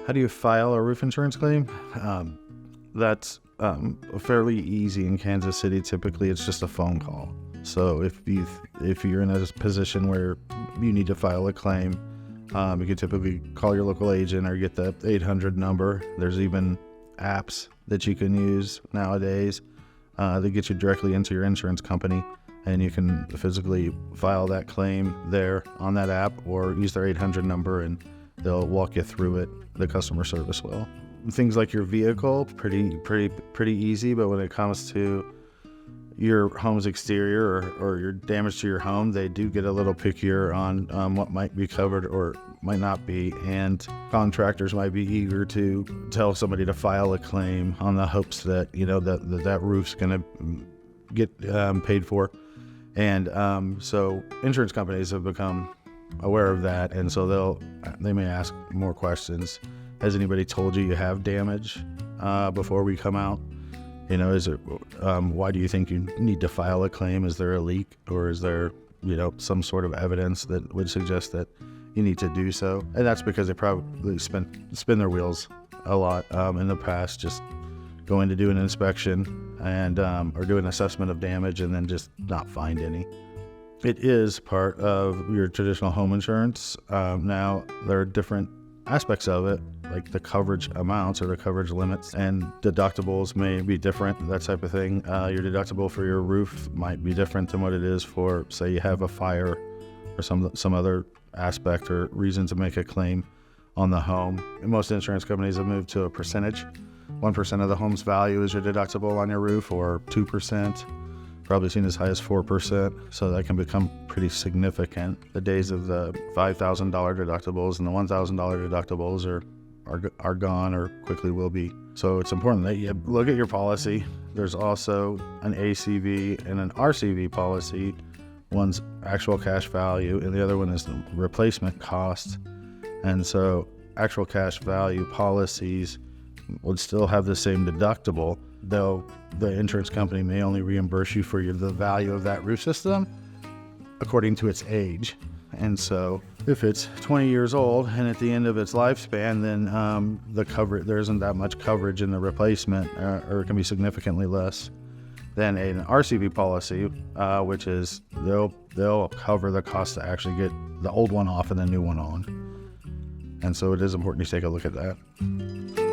How do you file a roof insurance claim? That's fairly easy in Kansas City. Typically, it's just a phone call. So if you're in a position where you need to file a claim, you can typically call your local agent or get the 800 number. There's even apps that you can use nowadays that get you directly into your insurance company, and you can physically file that claim there on that app or use their 800 number, and they'll walk you through it. The customer service will. Things like your vehicle, pretty easy, but when it comes to your home's exterior or your damage to your home, they do get a little pickier on what might be covered or might not be, and contractors might be eager to tell somebody to file a claim on the hopes that that roof's going to get paid for. And so insurance companies have become aware of that, and so they may ask more questions. Has anybody told you have damage before we come out? Is it why do you think you need to file a claim? Is there a leak, or is there some sort of evidence that would suggest that you need to do so? And that's because they probably spin their wheels a lot in the past, just going to do an inspection and or do an assessment of damage and then just not find any. It is part of your traditional home insurance. Now, there are different aspects of it, like the coverage amounts or the coverage limits, and deductibles may be different, that type of thing. Your deductible for your roof might be different than what it is for, say, you have a fire or some other aspect or reason to make a claim on the home. Most insurance companies have moved to a percentage. 1% of the home's value is your deductible on your roof, or 2%. Probably seen as high as 4%, so that can become pretty significant. The days of the $5,000 deductibles and the $1,000 deductibles are gone, or quickly will be. So it's important that you look at your policy. There's also an ACV and an RCV policy. One's actual cash value, and the other one is the replacement cost. And so actual cash value policies would still have the same deductible, though the insurance company may only reimburse you for the value of that roof system according to its age. And so if it's 20 years old and at the end of its lifespan, then there isn't that much coverage in the replacement, or it can be significantly less than an RCV policy, which is they'll cover the cost to actually get the old one off and the new one on. And so it is important to take a look at that.